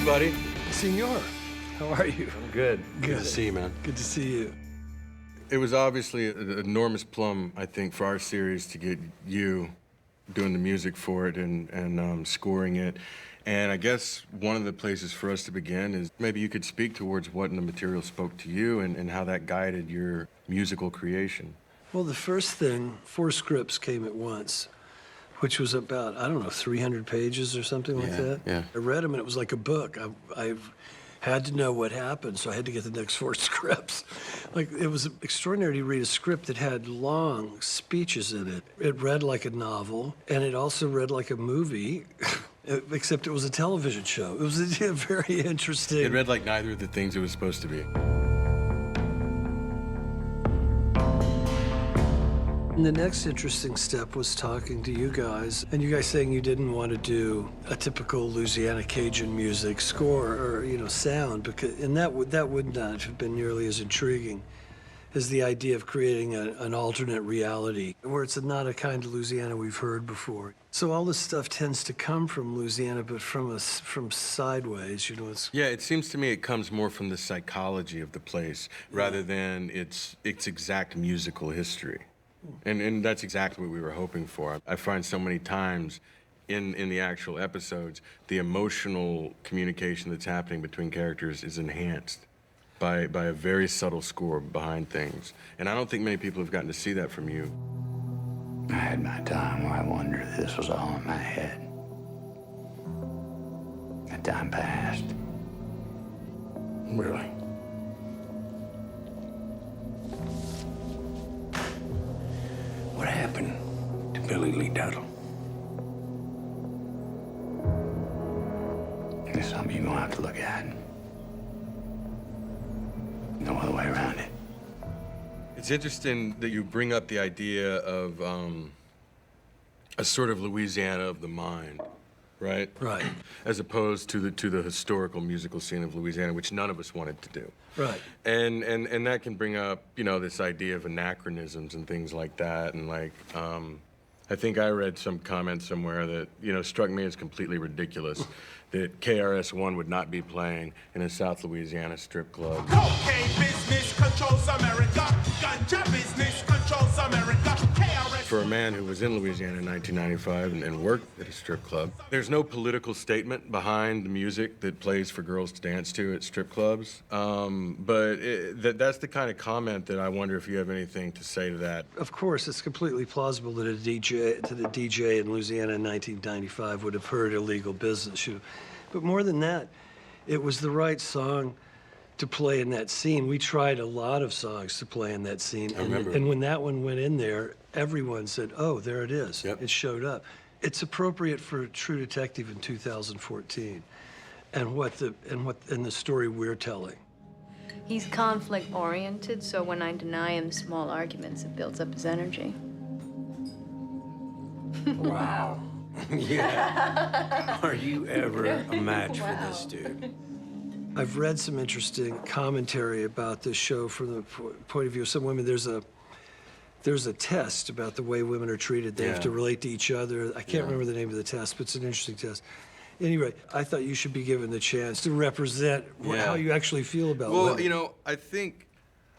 buddy. Senor, how are you? I'm good. Good to see you, man. Good to see you. It was obviously an enormous plum, I think, for our series to get you doing the music for it and scoring it. And I guess one of the places for us to begin is maybe you could speak towards what in the material spoke to you and how that guided your musical creation. Well, the first thing, 4 scripts came at once, which was about, I don't know, 300 pages or something like that. Yeah. I read them and it was like a book. I had to know what happened, so I had to get the next 4 scripts. Like, it was extraordinary to read a script that had long speeches in it. It read like a novel, and it also read like a movie, except it was a television show. It was a very interesting... It read like neither of the things it was supposed to be. And the next interesting step was talking to you guys, and you guys saying you didn't want to do a typical Louisiana Cajun music score or, you know, sound, because, and that would not have been nearly as intriguing as the idea of creating an alternate reality where it's not a kind of Louisiana we've heard before. So all this stuff tends to come from Louisiana, but from sideways, you know. Yeah, it seems to me it comes more from the psychology of the place rather than its exact musical history. And that's exactly what we were hoping for. I find so many times in the actual episodes, the emotional communication that's happening between characters is enhanced by a very subtle score behind things. And I don't think many people have gotten to see that from you. I had my time where I wondered if this was all in my head. That time passed. Really? What happened to Billy Lee Tuttle? It's something you're gonna have to look at. No other way around it. It's interesting that you bring up the idea of a sort of Louisiana of the mind, right? Right. As opposed to the historical musical scene of Louisiana, which none of us wanted to do. Right. And that can bring up, you know, this idea of anachronisms and things like that. And like, I think I read some comment somewhere that, you know, struck me as completely ridiculous that KRS-One would not be playing in a South Louisiana strip club. Cocaine business controls America. Ganja business controls America. KRS. For a man who was in Louisiana in 1995 and worked at a strip club, there's no political statement behind the music that plays for girls to dance to at strip clubs. But that's the kind of comment that I wonder if you have anything to say to that. Of course, it's completely plausible that the DJ in Louisiana in 1995 would have heard illegal business. But more than that, it was the right song to play in that scene. We tried a lot of songs to play in that scene. I remember. And when that one went in there, everyone said, oh, there it is. Yep. It showed up. It's appropriate for True Detective in 2014 and the story we're telling. He's conflict-oriented, so when I deny him small arguments, it builds up his energy. Wow. Yeah. Are you ever a match for this dude? I've read some interesting commentary about this show from the point of view of some women. There's a test about the way women are treated. They have to relate to each other. I can't remember the name of the test, but it's an interesting test. Anyway, I thought you should be given the chance to represent how you actually feel about women. Well, you know, I think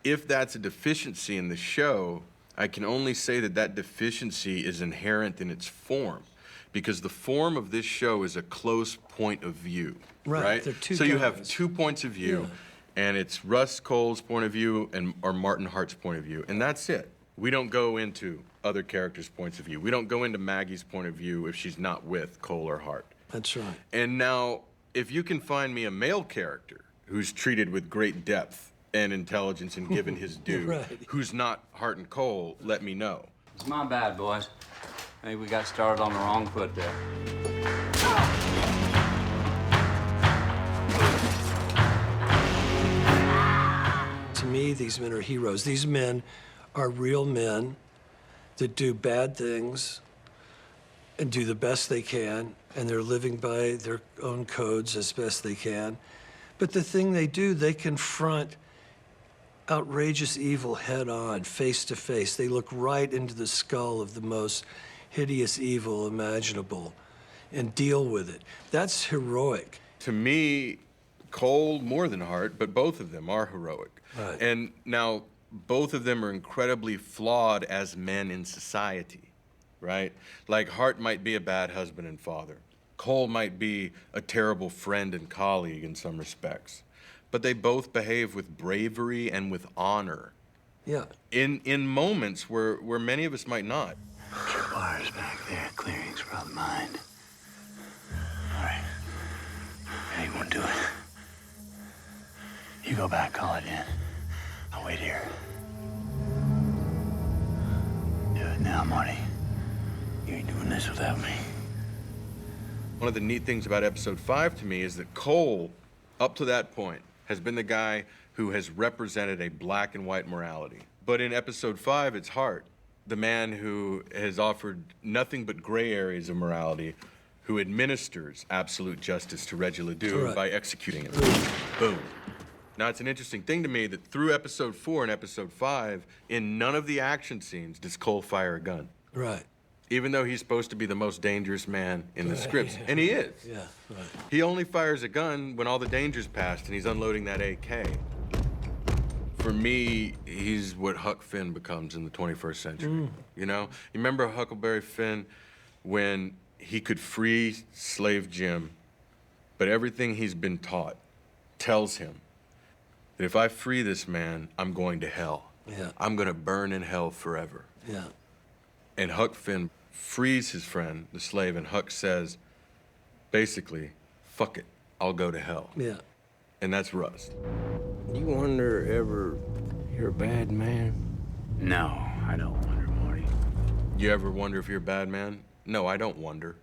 if that's a deficiency in the show, I can only say that deficiency is inherent in its form. Because the form of this show is a close point of view, right? So you have 2 points of view, and it's Russ Cole's point of view or Martin Hart's point of view, and that's it. We don't go into other characters' points of view. We don't go into Maggie's point of view if she's not with Cohle or Hart. That's right. And now, if you can find me a male character who's treated with great depth and intelligence and given his due, who's not Hart and Cohle, let me know. It's my bad, boys. Maybe we got started on the wrong foot there. To me, these men are heroes. These men are real men that do bad things and do the best they can, and they're living by their own codes as best they can. But the thing they do, they confront outrageous evil head on, face to face. They look right into the skull of the most hideous evil imaginable and deal with it. That's heroic. To me, Cohle more than Hart, but both of them are heroic. Right. And now both of them are incredibly flawed as men in society, right? Like Hart might be a bad husband and father. Cohle might be a terrible friend and colleague in some respects. But they both behave with bravery and with honor. Yeah. In moments where many of us might not. Your wires back there. Clearing's probably mine. All right. How you gonna do it? You go back, call it in. I'll wait here. Do it now, Marty. You ain't doing this without me. One of the neat things about episode 5 to me is that Cohle, up to that point, has been the guy who has represented a black and white morality. But in episode 5, it's Hart, the man who has offered nothing but gray areas of morality, who administers absolute justice to Reggie Ledoux Correct. by executing him. Boom. Now, it's an interesting thing to me that through episode 4 and episode 5, in none of the action scenes does Cohle fire a gun. Right. Even though he's supposed to be the most dangerous man in the scripts, and he is. Yeah, right. He only fires a gun when all the danger's passed and he's unloading that AK. For me, he's what Huck Finn becomes in the 21st century. You know? You remember Huckleberry Finn when he could free slave Jim, but everything he's been taught tells him that if I free this man, I'm going to hell. Yeah. I'm gonna burn in hell forever. Yeah. And Huck Finn frees his friend, the slave, and Huck says, basically, fuck it, I'll go to hell. Yeah. And that's Rust. You wonder ever you're a bad man? No, I don't wonder, Marty. You ever wonder if you're a bad man? No, I don't wonder.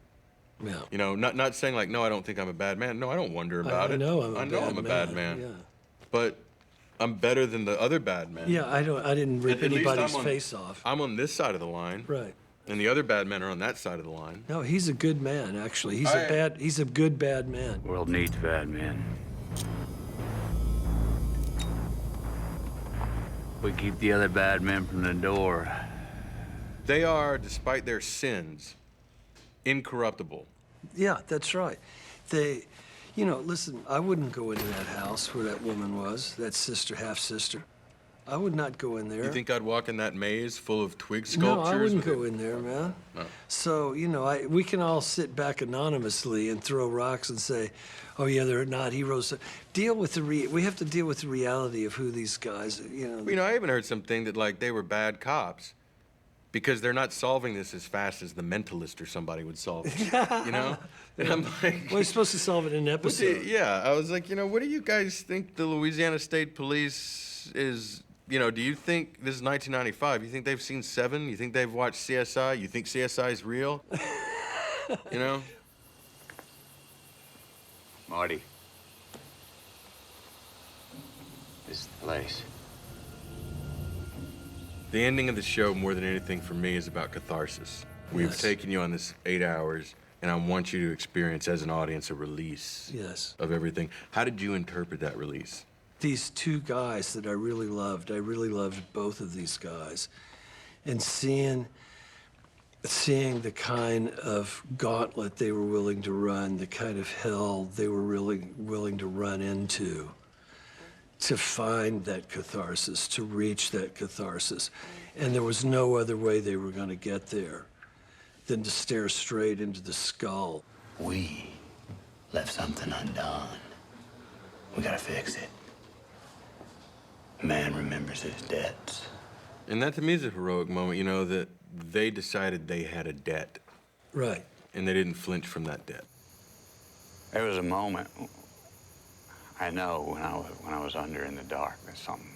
Yeah. You know, not saying like, no, I don't think I'm a bad man. No, I don't wonder about I it. know I'm I'm a bad man. Yeah. But I'm better than the other bad men. Yeah, I didn't rip At least anybody's I'm on- face off. I'm on this side of the line. Right. And the other bad men are on that side of the line. No, he's a good man, actually. He's a good bad man. World needs bad men. We keep the other bad men from the door. They are, despite their sins, incorruptible. Yeah, that's right. Listen, I wouldn't go into that house where that woman was, that sister, half-sister. I would not go in there. You think I'd walk in that maze full of twig No, sculptures? I wouldn't with go in there, man. No. So, we can all sit back anonymously and throw rocks and say, oh, yeah, they're not heroes. We have to deal with the reality of who these guys, I even heard something that, like, they were bad cops because they're not solving this as fast as the Mentalist or somebody would solve it, And I'm like... Well, you're supposed to solve it in an episode. I was like, what do you guys think the Louisiana State Police is... do you think, this is 1995, you think they've seen Seven? You think they've watched CSI? You think CSI is real? Marty. This is the place. The ending of the show, more than anything for me, is about catharsis. We've Yes. taken you on this 8 hours, and I want you to experience, as an audience, a release Yes. of everything. How did you interpret that release? These two guys that I really loved both of these guys. And seeing the kind of gauntlet they were willing to run, the kind of hell they were really willing to run into to find that catharsis, to reach that catharsis. And there was no other way they were going to get there than to stare straight into the skull. We left something undone. We gotta fix it. Man remembers his debts. And that, to me, is a heroic moment, that they decided they had a debt, Right. and they didn't flinch from that debt. There was a moment, I know, when I was under in the darkness, something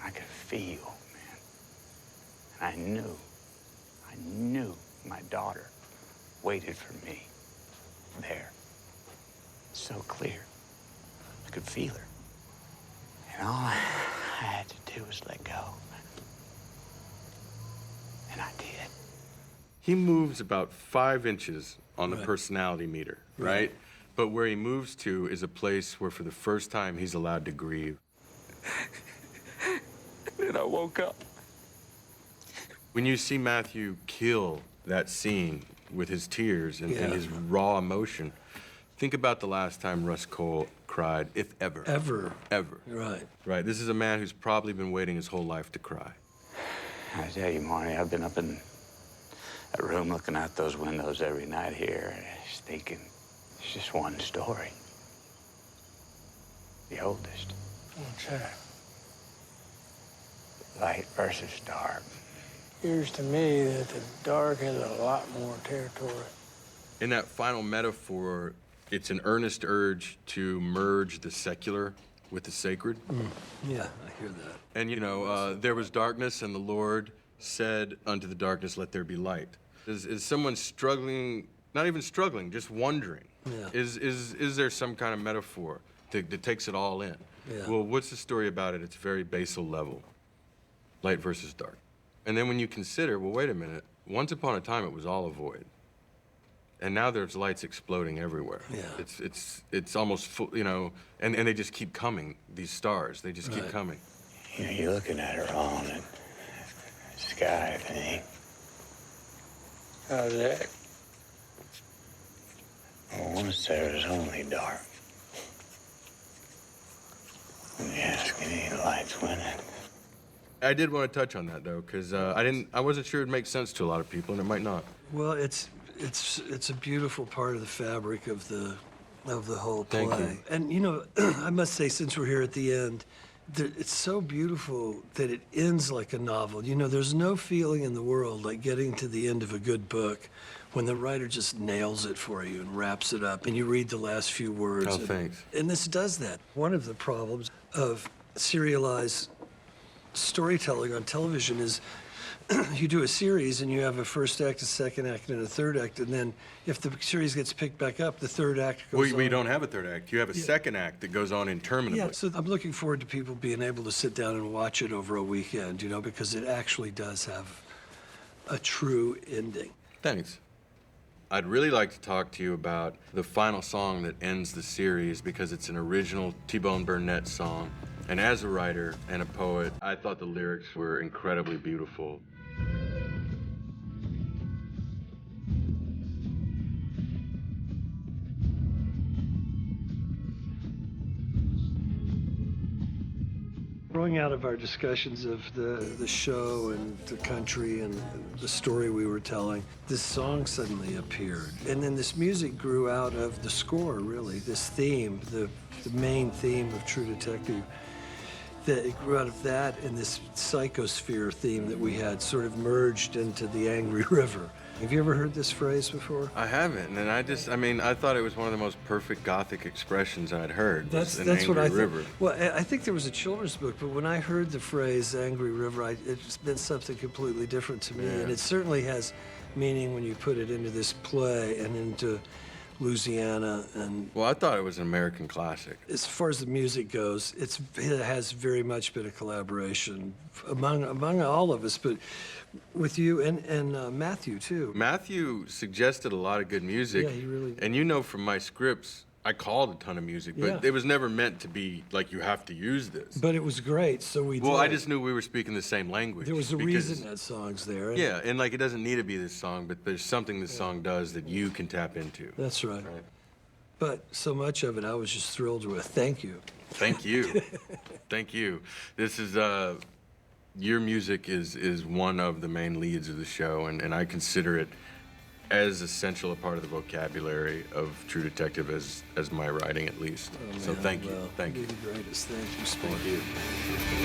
I could feel, man. And I knew my daughter waited for me there. So clear. I could feel her. And all I had to do was let go. And I did. He moves about 5 inches on the Right. personality meter, right? But where he moves to is a place where, for the first time, he's allowed to grieve. Then I woke up. When you see Matthew kill that scene with his tears and Yeah. his raw emotion, Think about the last time Russ Cohle cried, if ever. Ever. Ever. Right. Right. This is a man who's probably been waiting his whole life to cry. I tell you, Marty, I've been up in that room looking out those windows every night here, just thinking, it's just one story. The oldest. What's that? Light versus dark. Appears to me that the dark has a lot more territory. In that final metaphor, it's an earnest urge to merge the secular with the sacred. Yeah, I hear that. And, you know, there was darkness, and the Lord said unto the darkness, let there be light. Is someone struggling, not even struggling, just wondering? Yeah. Is there some kind of metaphor that takes it all in? Yeah. Well, what's the story about it? It's very basal level, light versus dark. And then when you consider, well, wait a minute, once upon a time it was all a void. And now there's lights exploding everywhere. Yeah. It's almost full, you know, and they just keep coming, these stars, they just keep Right. coming. You know, you're looking at her on the sky thing. How's that? Well, once there was only dark. Let me ask, any lights winning? I did want to touch on that though, because I wasn't sure it'd make sense to a lot of people, and it might not. Well, it's a beautiful part of the fabric of the whole play. Thank you. And you know, I must say, since we're here at the end, it's so beautiful that it ends like a novel. You know, there's no feeling in the world like getting to the end of a good book when the writer just nails it for you and wraps it up, and you read the last few words. Oh, thanks. And this does that. One of the problems of serialized storytelling on television is you do a series and you have a first act, a second act, and a third act, and then if the series gets picked back up, the third act goes on. We don't have a third act. You have a second act that goes on interminably. Yeah, so I'm looking forward to people being able to sit down and watch it over a weekend, you know, because it actually does have a true ending. Thanks. I'd really like to talk to you about the final song that ends the series because it's an original T-Bone Burnett song. And as a writer and a poet, I thought the lyrics were incredibly beautiful. Growing out of our discussions of the show and the country and the story we were telling, this song suddenly appeared. And then this music grew out of the score, really, this theme, the main theme of True Detective. That it grew out of that and this psychosphere theme that we had sort of merged into the Angry River. Have you ever heard this phrase before? I haven't, and I thought it was one of the most perfect Gothic expressions I'd heard. That's an what I angry think. river. Well, I think there was a children's book, but when I heard the phrase "Angry River," it's been something completely different to me, Yeah. and it certainly has meaning when you put it into this play and into Louisiana. And Well, I thought it was an American classic. as far as the music goes, it has very much been a collaboration among all of us, but with you and Matthew too. Matthew suggested a lot of good music. Yeah, he really did. And you know from my scripts, I called a ton of music, but Yeah. it was never meant to be like you have to use this. But it was great, so we Well, did. I just knew we were speaking the same language. There was a because- reason that song's there. and- Yeah, and like it doesn't need to be this song, but there's something this song does that you can tap into. That's right. Right. But so much of it I was just thrilled with. Thank you. Thank you. Thank you. This is your music is one of the main leads of the show, and I consider it as essential a part of the vocabulary of True Detective as my writing at least. So thank you. Well, Thank you. You're the greatest. Thank you, Sport. Thank you.